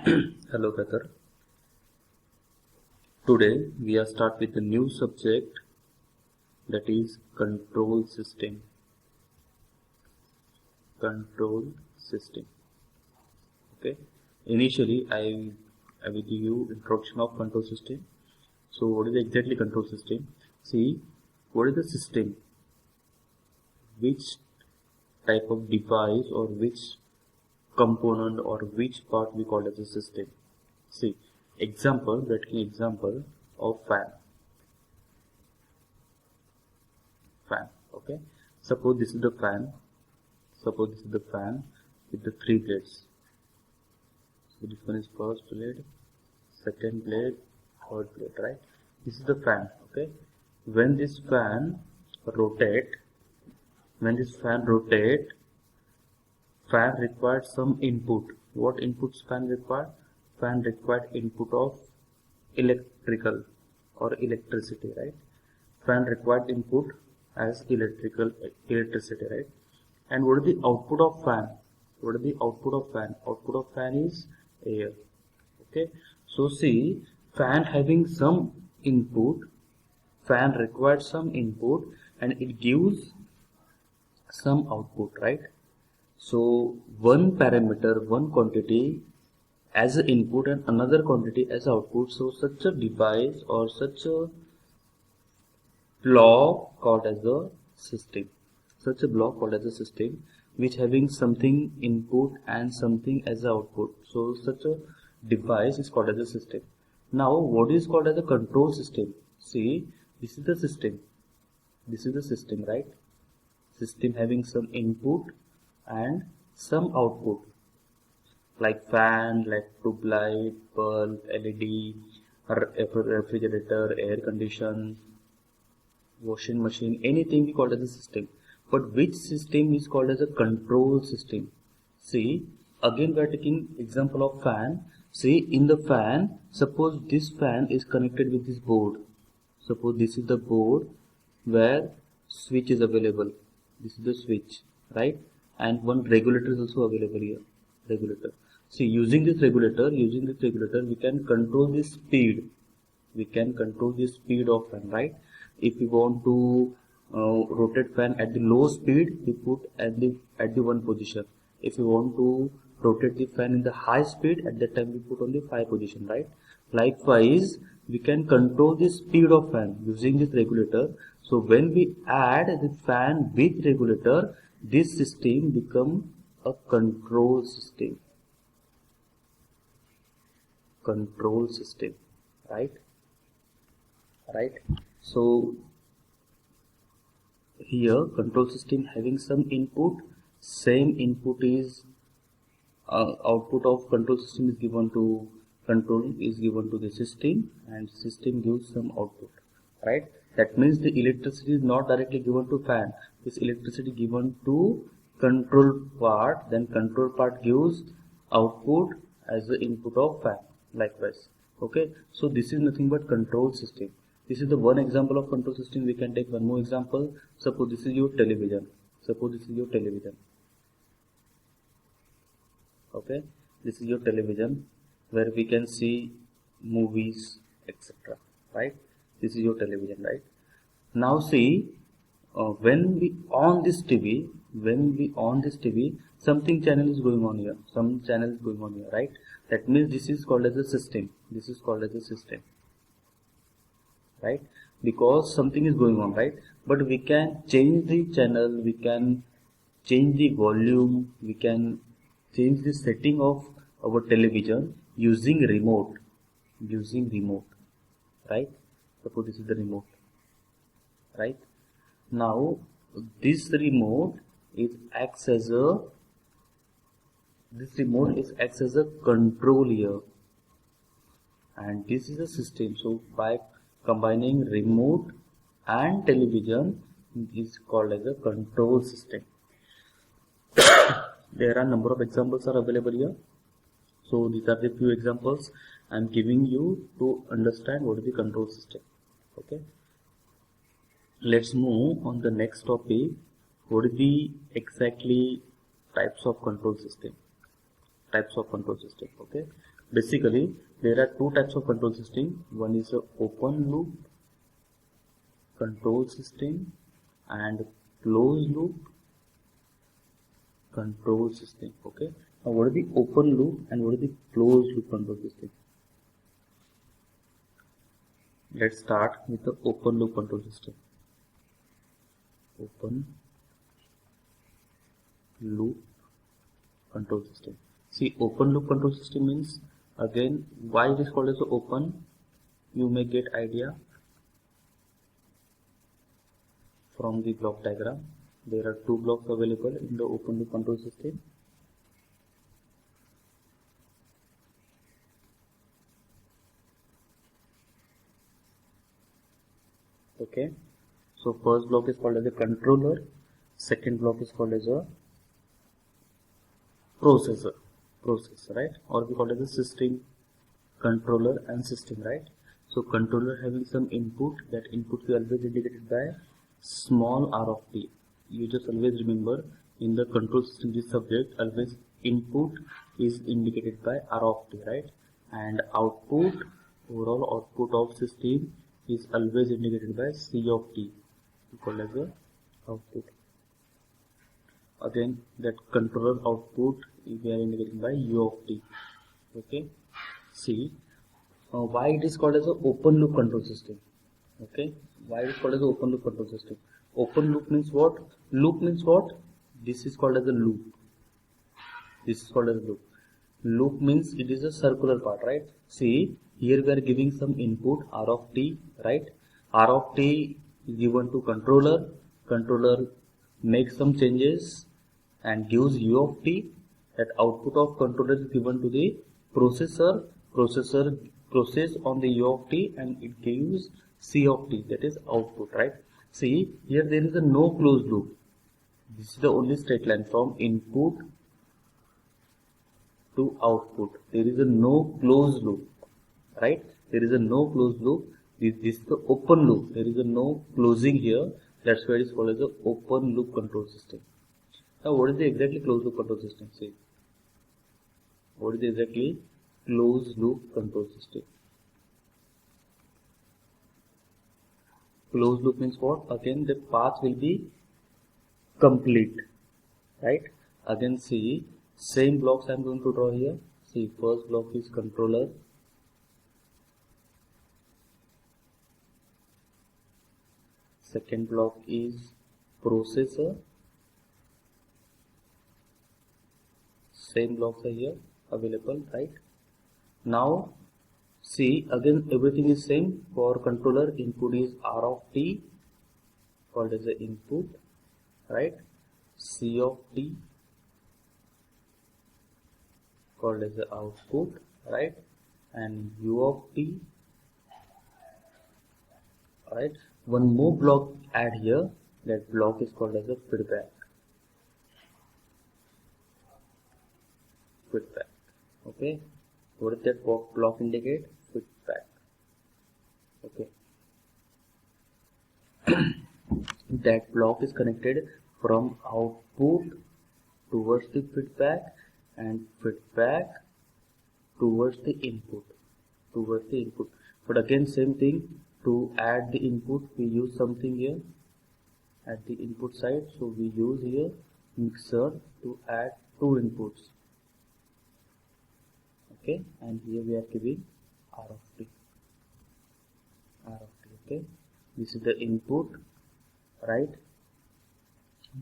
Hello brother. Today we are start with a new subject, that is control system. Control system. Okay. Initially I will give you introduction of control system. So what is exactly control system? See, what is the system? Which type of device or which component or which part we call as a system? See, example of fan. Okay, suppose this is the fan with the three blades. So this one is first blade, second blade, third blade, right? This is the fan. Okay, when this fan rotate fan required some input. What inputs fan required? Fan required input of electrical or electricity, right? Fan required input as electricity, right? And what is the output of fan? Output of fan is air. Okay, so see, fan having some input, fan required some input and it gives some output, right? So one parameter, one quantity as an input and another quantity as output. So such a device or such a block called as a system. Which having something input and something as output. So such a device is called as a system. Now what is called as a control system? See, this is the system, right? System having some input and some output, like fan, like tube light, bulb, LED, refrigerator, air condition, washing machine, anything we call as a system. But which system is called as a control system? See, again we are taking example of fan. See, in the fan, suppose this fan is connected with this board. Suppose this is the board where switch is available. This is the switch, right? And one regulator is also available here. See, using this regulator, we can control the speed. Of fan, right? If we want to rotate fan at the low speed, we put at the one position. If we want to rotate the fan in the high speed, at that time we put on the 5 position, right? Likewise, we can control the speed of fan using this regulator. So when we add the fan with regulator, this system become a control system. Right? So here control system having some input, same input is output of control system is given to the system, and system gives some output, right? That means the electricity is not directly given to fan. This electricity given to control part, then control part gives output as the input of fan, likewise. Okay, so this is nothing but control system. This is the one example of control system. We can take one more example. Suppose this is your television. Okay, this is your television where we can see movies, etc. Right? This is your television, right? Now see, when we on this TV, something channel is going on here. Right? That means this is called as a system. Right? Because something is going on, right? But we can change the channel, we can change the volume, we can change the setting of our television using remote, right? Suppose this is the remote, right? Now this remote acts as a control here, and this is a system. So by combining remote and television is called as a control system. There are number of examples are available here. So these are the few examples I am giving you to understand what is the control system. Okay. Let's move on the next topic. What is the exactly types of control system? types of control system. Okay, basically there are two types of control system. One is a open loop control system and closed loop control system. Okay, now what is the open loop and what is the closed loop control system? Let's start with the open loop control system. Open loop control system. See, open loop control system means, again, why it is called as open, you may get idea from the block diagram. There are two blocks available in the open loop control system. Okay, so first block is called as a controller, second block is called as a processor, right, or we call it as a system, controller and system, right. So controller having some input, that input is always indicated by small r of t. You just always remember in the control system, this subject, always input is indicated by r of t, right, and output, overall output of system is always indicated by c of t, called as a output. Again, that controller output we are indicating by u of t. Okay, see, why it is called as an open loop control system. Okay, why it is called as an open loop control system? Open loop means what? Loop means what? This is called as a loop. This is called as a loop. Loop means it is a circular part, right? See, here we are giving some input r of t, right? R of t is given to controller. Controller makes some changes and gives u of t. That output of controller is given to the processor. Processor process on the u of t and it gives c of t, that is output, right? See, here there is a no closed loop. This is the only straight line from input to output. There is a no closed loop, right? There is a no closed loop. This is the open loop. There is a no closing here. That's why it is called as a open loop control system. Now, what is the exactly closed loop control system? See, what is the exactly closed loop control system? Closed loop means what? Again, the path will be complete, right? Again, see, same blocks I am going to draw here. See, first block is controller, second block is processor, same blocks are here available, right? Now, see, again everything is same. For controller, input is r of t, called as the input, right? C of t, called as the output, right? And u of t, right? One more block add here. That block is called as a feedback. Feedback. Okay. What does that block indicate? Feedback. Okay. That block is connected from output towards the feedback and feedback towards the input. But again, same thing. To add the input, we use something here at the input side. So we use here mixer to add two inputs. Okay, and here we are giving r of t. Okay, this is the input, right?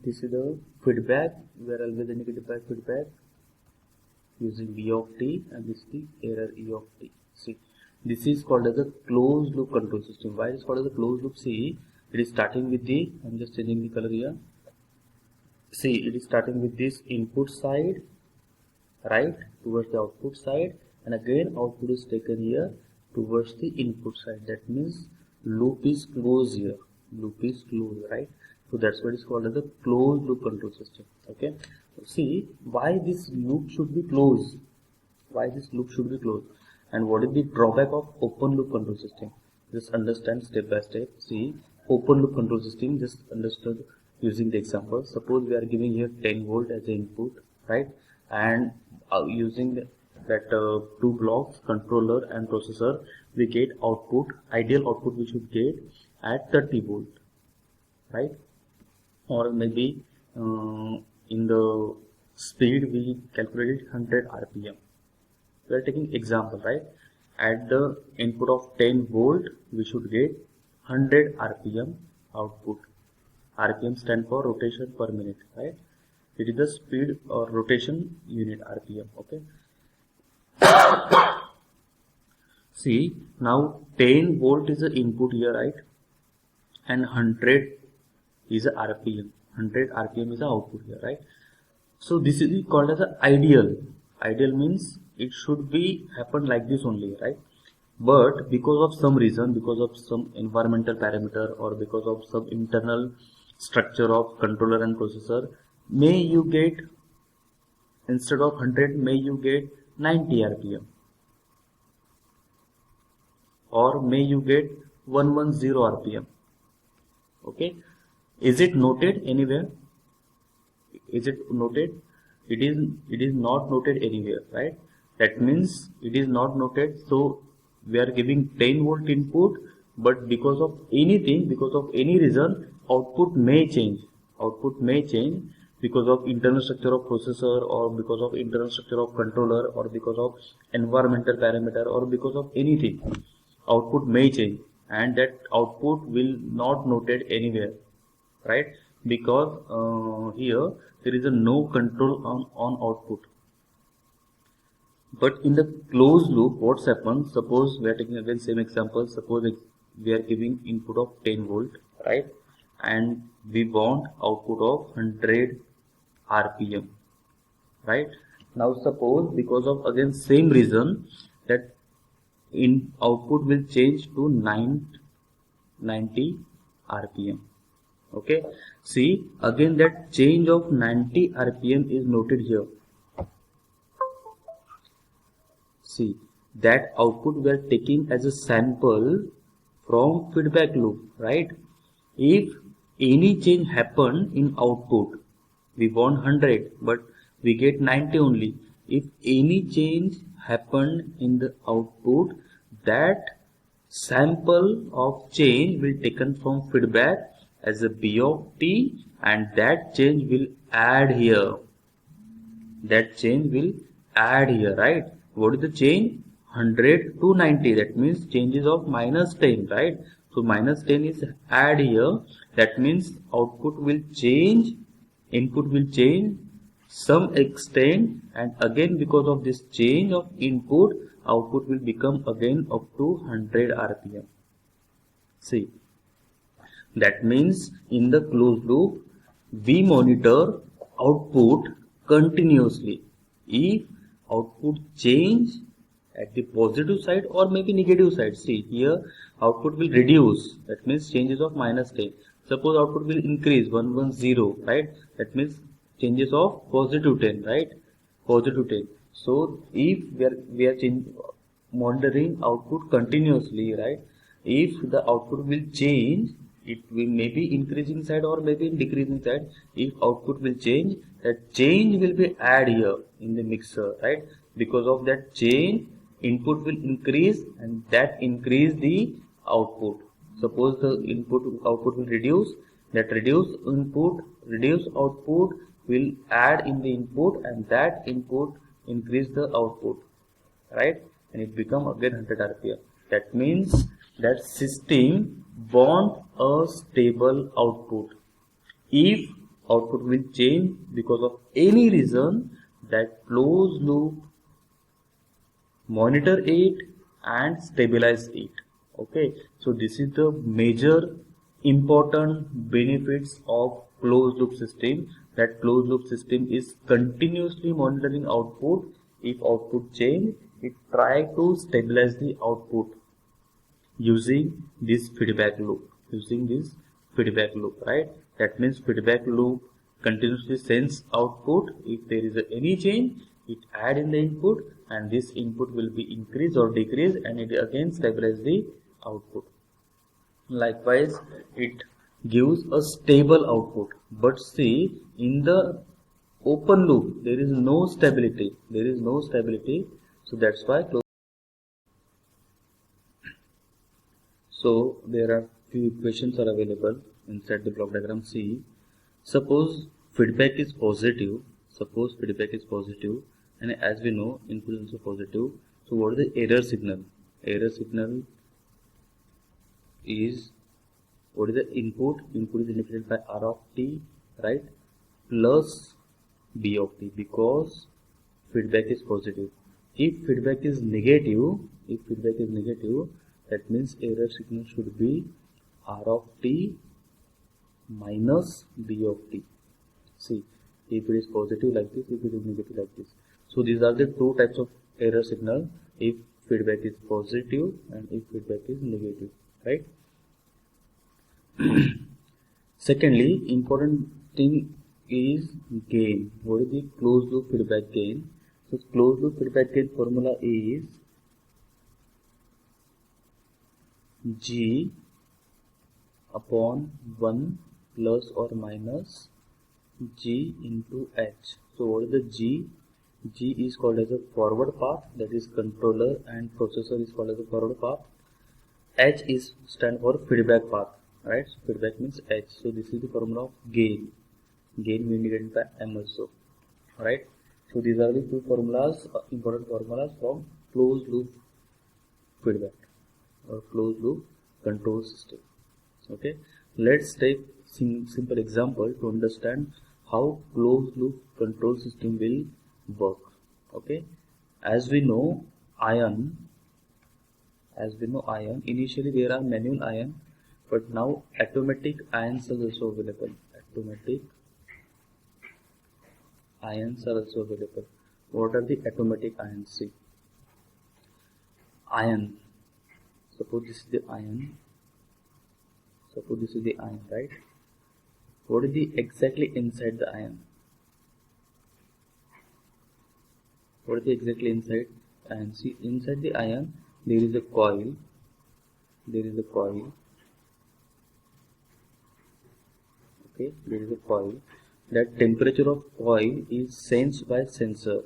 This is the feedback. We are always indicated by feedback using v of t, and this is the error e of t. See, this is called as a closed loop control system. Why it is called as a closed loop? See, it is starting with the, I'm just changing the color here. See, it is starting with this input side, right, towards the output side, and again output is taken here towards the input side. That means loop is closed here. Loop is closed, right? So that's what is called as a closed loop control system. Okay. So see, why this loop should be closed? Why this loop should be closed? And what is the drawback of open loop control system? Just understand step by step. See, open loop control system, just understood using the example. Suppose we are giving here 10 volt as the input, right? and using that two blocks, controller and processor, we get output, ideal output we should get at 30 volt, right? Or maybe in the speed we calculated 100 rpm. We are taking example, right? At the input of 10 volt we should get 100 rpm output. rpm stand for rotation per minute, right? It is the speed or rotation unit, rpm. Okay, see now 10 volt is the input here, right? And 100 is a rpm, 100 rpm is the output here, right? So this is called as a ideal. Ideal means it should be happen like this only, right? But because of some reason, because of some environmental parameter, or because of some internal structure of controller and processor, may you get, instead of 100, may you get 90 rpm, or may you get 110 rpm. Okay, is it noted anywhere? Is it noted? It is not noted anywhere, right? That means it is not noted. So we are giving 10 volt input, but because of anything, because of any reason, output may change. Output may change because of internal structure of processor, or because of internal structure of controller, or because of environmental parameter, or because of anything. Output may change, and that output will not noted anywhere, right? Because here there is a no control on output. But in the closed loop, what's happened? Suppose we are taking again same example. Suppose we are giving input of 10 volt, right? And we want output of 100 rpm, right? Now suppose because of again same reason that in output will change to 90 rpm. Okay, see again that change of 90 rpm is noted here. See that output we are taking as a sample from feedback loop, right? If any change happen in output, we want 100 but we get 90 only. If any change happened in the output, that sample of change will taken from feedback as a B of t, and that change will add here. That change will add here, right? What is the change? 100 to 90. That means changes of minus 10, right? So minus 10 is add here. That means output will change, input will change some extent, and again because of this change of input, output will become again up to 100 rpm. See, that means in the closed loop we monitor output continuously. If output change at the positive side or maybe negative side, see here output will reduce, that means changes of minus 10. Suppose output will increase 110, right? That means changes of positive 10, right? Positive 10. So if we are monitoring output continuously, right? If the output will change, it will maybe increasing side or maybe decreasing side. If output will change, that change will be add here in the mixer, right? Because of that change, input will increase, and that increase the output. Suppose the output will reduce, that reduce output will add in the input, and that input increase the output, right? And it become again 100 rpm. That means that system want a stable output. If output will change because of any reason, that closed loop monitor it and stabilize it. Okay, so this is the major important benefits of closed loop system, that closed loop system is continuously monitoring output. If output change, it try to stabilize the output using this feedback loop, right? That means feedback loop continuously sends output. If there is any change, it add in the input, and this input will be increase or decrease, and it again stabilize the output. Likewise, it gives a stable output. But see, in the open loop, there is no stability, so that's why closed. So there are few equations are available inside the block diagram. See, suppose feedback is positive, and as we know input is also positive, so what is the error signal? Error signal is, what is the input? Input is indicated by R of t, right, plus B of t, because feedback is positive. If feedback is negative, that means error signal should be R of t minus B of t. See, if it is positive like this, if it is negative like this. So these are the two types of error signal, if feedback is positive and if feedback is negative, right? Secondly, important thing is gain. What is the closed loop feedback gain? So closed loop feedback gain formula is G upon 1 plus or minus G into H. So what is the G? G is called as a forward path, that is controller, and processor is called as a forward path. H is stand for feedback path, right? So feedback means H. So this is the formula of gain. Gain we indicated by M also, right? So these are the two formulas, important formulas from closed loop feedback or closed loop control system. Okay, let's take simple example to understand how closed loop control system will work. Okay, as we know ion, initially there are manual ion, but now automatic ions are also available. What are the automatic ions? See, ion, suppose this is the ion, right? What is the exactly inside the ion? See, inside the ion there is a coil, okay, there is a coil. That temperature of coil is sensed by sensor.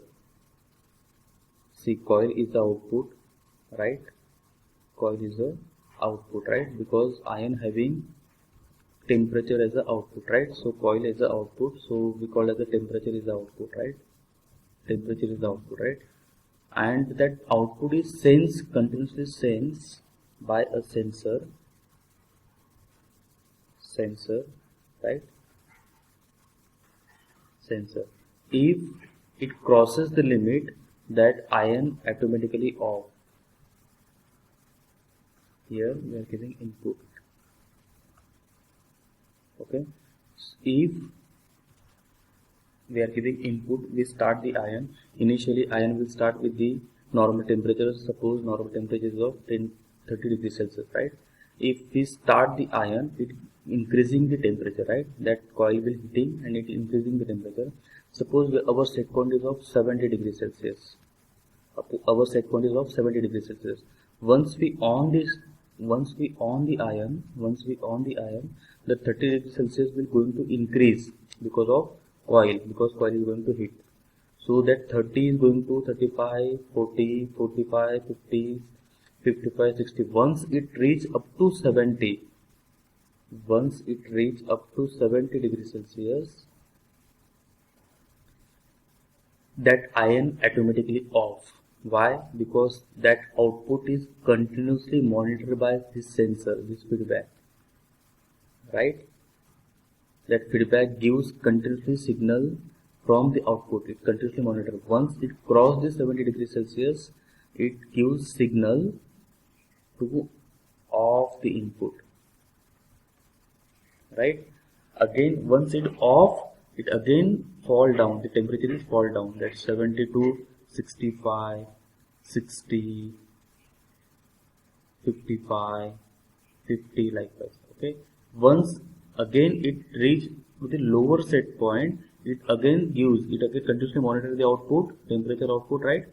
See, coil is the output, right? Because ion having temperature as the output, right? So coil is the output, so we call as the temperature is the output, right? And that output is continuously sensed by a sensor, right? If it crosses the limit, that ion automatically off. Here we are giving input. Okay, if we are giving input, we start the ion. Initially ion will start with the normal temperature. Suppose normal temperature is of 30 degrees Celsius, right? If we start the ion, it increasing the temperature, right? That coil will heating and it increasing the temperature. Suppose our set point is of 70 degrees Celsius. Once we on the ion, the 30 degrees Celsius will going to increase because of coil, because coil is going to heat. So that 30 is going to 35, 40, 45, 50, 55, 60. Once it reach up to 70 degrees Celsius, that ion automatically off. Why? Because that output is continuously monitored by this sensor, this feedback, right? That feedback gives continuously signal from the output. It continuously monitors. Once it crosses the 70 degrees Celsius, it gives signal to off the input, right? Again, once it off, it again fall down. The temperature is fall down. That's 70 to 65, 60, 55, 50, like that. Okay. Once again it reach to the lower set point, it again continuously monitor the output, temperature output, right?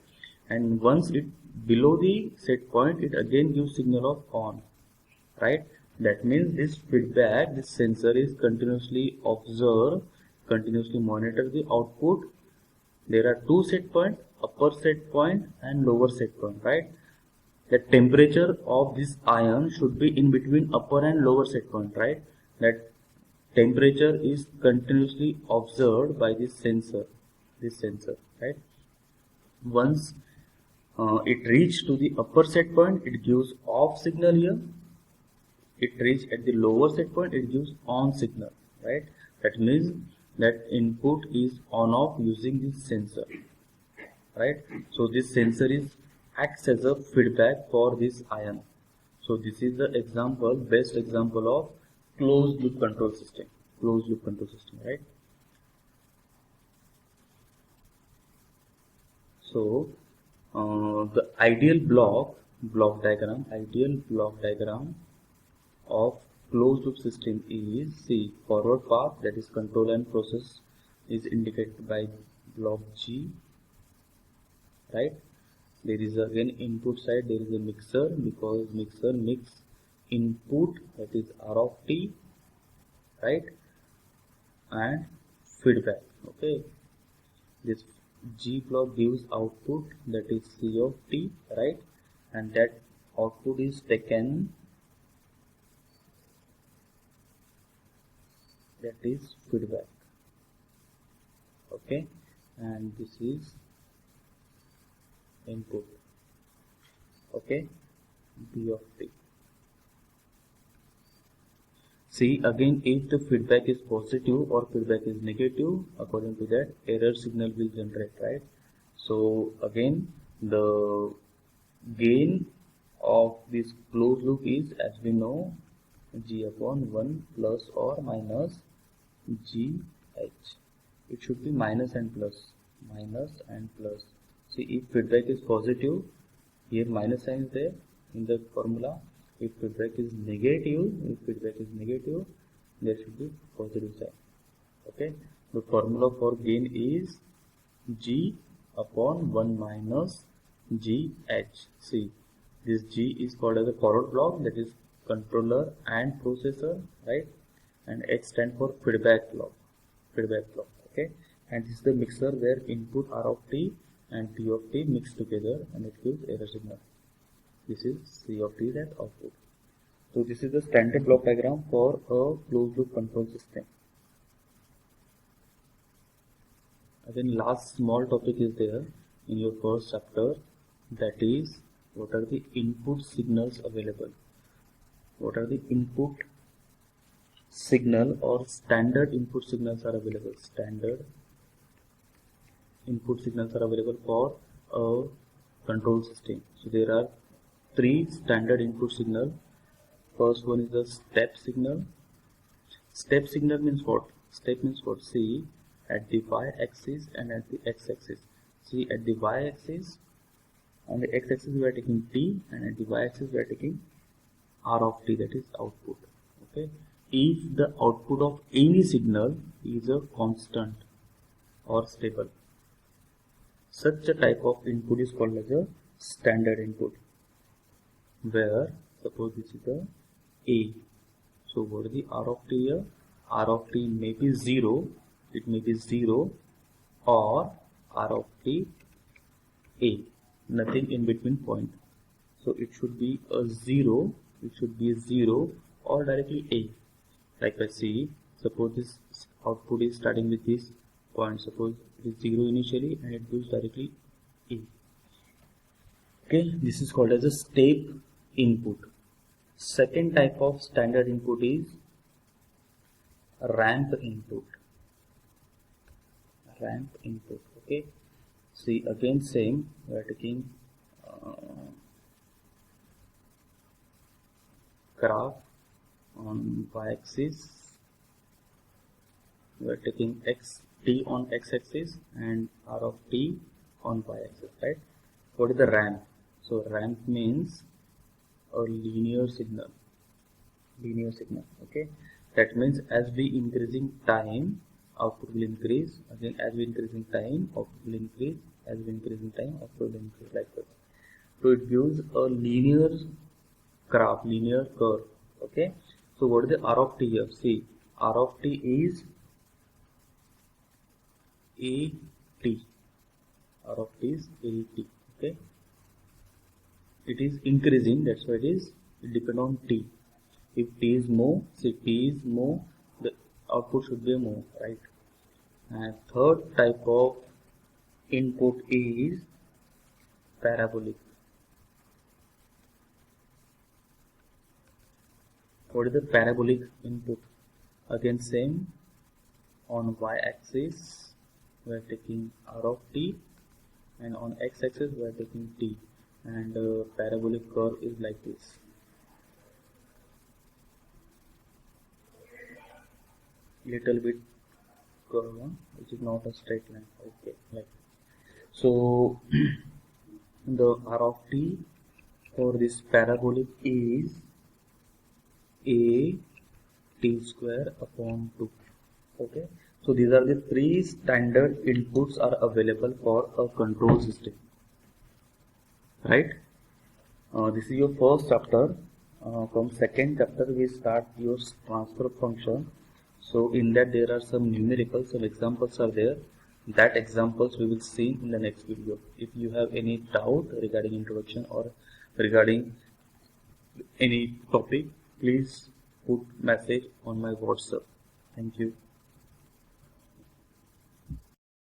And once it below the set point, it again gives signal of on, right? That means this feedback, this sensor is continuously observe continuously monitor the output. There are two set point, upper set point and lower set point, right? The temperature of this ion should be in between upper and lower set point, right? That temperature is continuously observed by this sensor, right? Once it reaches to the upper set point, it gives off signal here. It reaches at the lower set point, it gives on signal, right? That means that input is on off using this sensor, right? So this sensor acts as a feedback for this ion. So this is the example, best example of closed loop control system, right? So the ideal block diagram of closed loop system is, see, forward path, that is control and process, is indicated by block G, right? There is again input side, there is a mixer, because mixer mix input, that is R of T, right? And feedback, okay? This G block gives output, that is C of T, right? And that output is taken, that is feedback, okay? And this is input, okay? B of T. See, again, if the feedback is positive or feedback is negative, according to that, error signal will generate, right? So again, the gain of this closed loop is, as we know, G upon 1 plus or minus GH. It should be minus and plus. See, if feedback is positive, here minus sign is there in the formula. If feedback is negative, there should be positive sign, okay? The formula for gain is G upon 1 minus GH. See, this G is called as a forward block, that is controller and processor, right? And H stands for feedback block, okay? And this is the mixer where input R of T and T of T mix together and it gives error signal. This is C of T, that output. So this is the standard block diagram for a closed loop control system. Again, last small topic is there in your first chapter, that is, what are the input signals available? What are the input signal or standard input signals are available? Standard input signals are available for a control system. So there are three standard input signal. First one is the step signal. Step signal means what? Step means what? See, at the y-axis and at the x-axis. See, at the y-axis, on the x-axis we are taking T, and at the y-axis we are taking R of T, that is output, okay? If the output of any signal is a constant or stable, such a type of input is called as a standard input, where suppose this is the A. So what is the R of T here? R of T may be 0, it may be 0, or R of T A, nothing in between point. So it should be a 0, or directly A. Like I see, suppose this output is starting with this point, suppose it is 0 initially and it goes directly A. Okay, this is called as a step input. Second type of standard input is ramp input. Okay. See, again same, we are taking graph on y-axis, we are taking T on x-axis and R of T on y-axis, right? What is the ramp? So ramp means a linear signal, okay? That means as we increasing time, output will increase. Again, as we increasing time, output will increase. As we increasing time, output will increase, like that. So it gives a linear graph, linear curve, okay? So what is the R of T here? See, R of T is AT. R of t is AT. Okay, it is increasing, that's why it depend on t. If t is more, say t is more, the output should be more, right? And third type of input is parabolic. What is the parabolic input? Again same, on y-axis we are taking r of t, and on x-axis we are taking t, and parabolic curve is like this. Little bit curve one, which is not a straight line. Okay, like so. The r of t for this parabolic is a t square upon 2. Okay, so these are the three standard inputs are available for a control system, right? This is your first chapter. From second chapter we start your transfer function. So in that there are some numericals, some examples are there. That examples we will see in the next video. If you have any doubt regarding introduction or regarding any topic, please put message on my WhatsApp. Thank you.